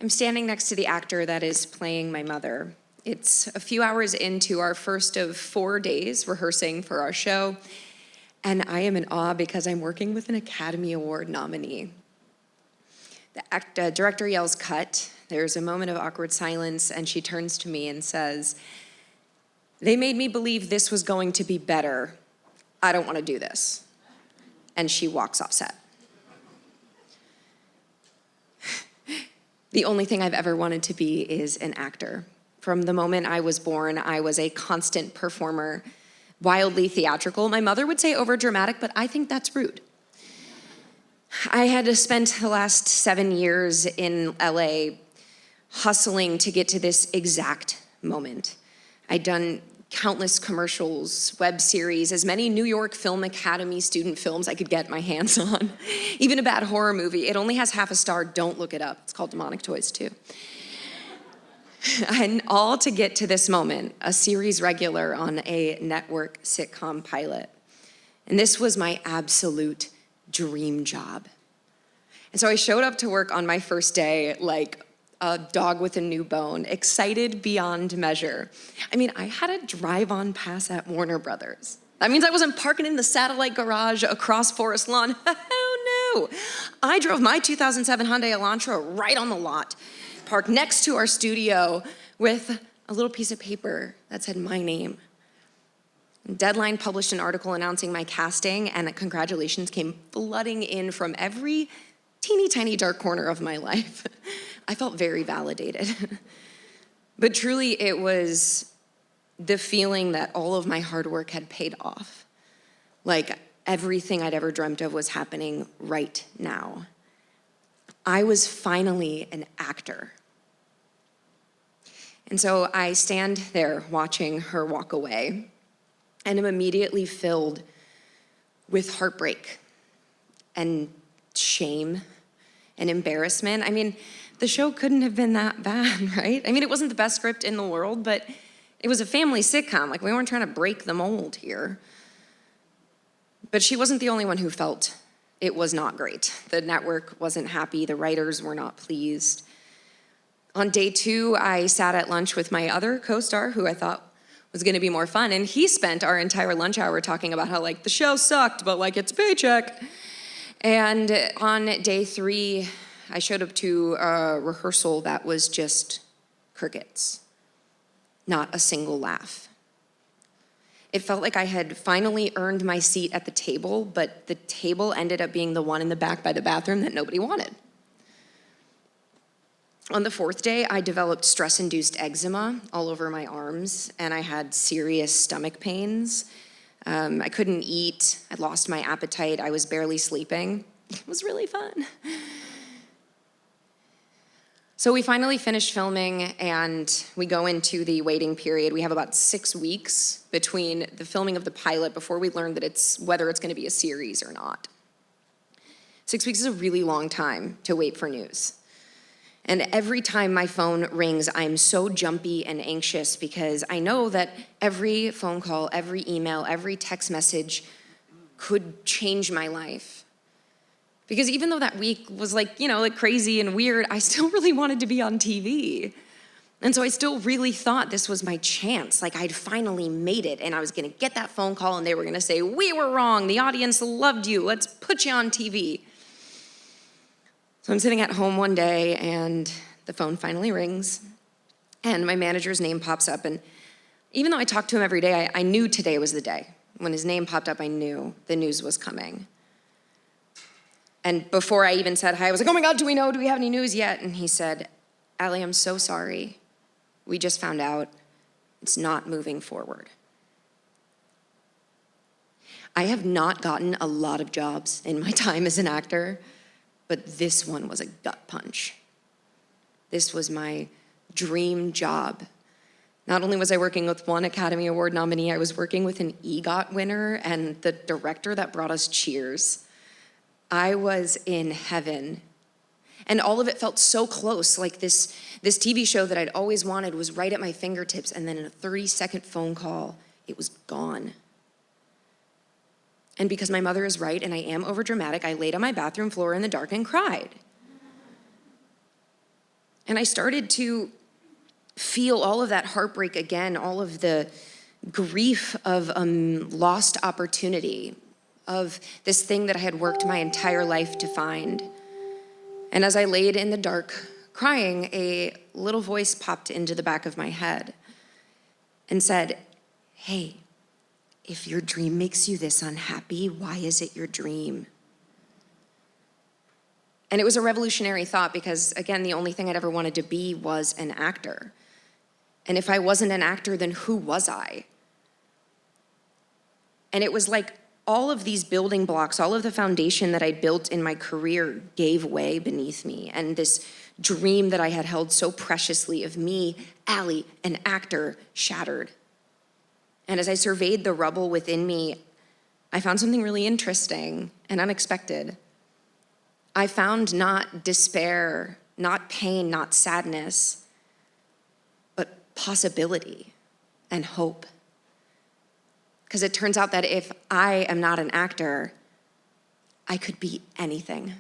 I'm standing next to the actor that is playing my mother. It's a few hours into our first of 4 days rehearsing for our show, and I am in awe because I'm working with an Academy Award nominee. The director yells, "Cut." There's a moment of awkward silence, and she turns to me and says, "They made me believe this was going to be better. I don't want to do this." And she walks off set. The only thing I've ever wanted to be is an actor. From the moment I was born, I was a constant performer, wildly theatrical. My mother would say overdramatic, but I think that's rude. I had to spend the last 7 years in LA hustling to get to this exact moment. I'd done countless commercials, web series, as many New York Film Academy student films I could get my hands on. Even a bad horror movie. It only has half a star, don't look it up. It's called Demonic Toys 2. And all to get to this moment, a series regular on a network sitcom pilot. And this was my absolute dream job. And so I showed up to work on my first day like a dog with a new bone, excited beyond measure. I mean, I had a drive-on pass at Warner Brothers. That means I wasn't parking in the satellite garage across Forest Lawn. Oh no. I drove my 2007 Hyundai Elantra right on the lot, parked next to our studio with a little piece of paper that said my name. Deadline published an article announcing my casting, and congratulations came flooding in from every teeny tiny dark corner of my life. I felt very validated. But truly, it was the feeling that all of my hard work had paid off. Like everything I'd ever dreamt of was happening right now. I was finally an actor. And so I stand there watching her walk away, and am immediately filled with heartbreak and shame and embarrassment. I mean, the show couldn't have been that bad, right? I mean, it wasn't the best script in the world, but it was a family sitcom. Like, we weren't trying to break the mold here. But she wasn't the only one who felt it was not great. The network wasn't happy. The writers were not pleased. On day 2, I sat at lunch with my other co-star, who I thought was gonna be more fun, and he spent our entire lunch hour talking about how, like, the show sucked, but, like, it's a paycheck. And on day 3, I showed up to a rehearsal that was just crickets. Not a single laugh. It felt like I had finally earned my seat at the table, but the table ended up being the one in the back by the bathroom that nobody wanted. On the 4th day, I developed stress-induced eczema all over my arms, and I had serious stomach pains. I couldn't eat. I lost my appetite. I was barely sleeping. It was really fun. So we finally finished filming, and we go into the waiting period. We have about 6 weeks between the filming of the pilot before we learn that whether it's going to be a series or not. 6 weeks is a really long time to wait for news. And every time my phone rings, I'm so jumpy and anxious because I know that every phone call, every email, every text message could change my life. Because even though that week was like crazy and weird, I still really wanted to be on TV. And so I still really thought this was my chance. Like, I'd finally made it, and I was gonna get that phone call, and they were gonna say, "We were wrong, the audience loved you, let's put you on TV." So I'm sitting at home one day, and the phone finally rings, and my manager's name pops up, and even though I talked to him every day, I knew today was the day. When his name popped up, I knew the news was coming. And before I even said hi, I was like, "Oh my God, do we have any news yet?" And he said, "Alli, I'm so sorry. We just found out it's not moving forward." I have not gotten a lot of jobs in my time as an actor, but this one was a gut punch. This was my dream job. Not only was I working with one Academy Award nominee, I was working with an EGOT winner and the director that brought us Cheers. I was in heaven. And all of it felt so close, like this TV show that I'd always wanted was right at my fingertips, and then in a 30-second phone call, it was gone. And because my mother is right and I am overdramatic, I laid on my bathroom floor in the dark and cried. And I started to feel all of that heartbreak again, all of the grief of lost opportunity, of this thing that I had worked my entire life to find. And as I laid in the dark crying, a little voice popped into the back of my head and said, "Hey, if your dream makes you this unhappy, why is it your dream?" And it was a revolutionary thought because, again, the only thing I'd ever wanted to be was an actor. And if I wasn't an actor, then who was I? And it was like all of these building blocks, all of the foundation that I built in my career gave way beneath me. And this dream that I had held so preciously of me, Alli, an actor, shattered. And as I surveyed the rubble within me, I found something really interesting and unexpected. I found not despair, not pain, not sadness, but possibility and hope. Because it turns out that if I am not an actor, I could be anything.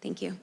Thank you.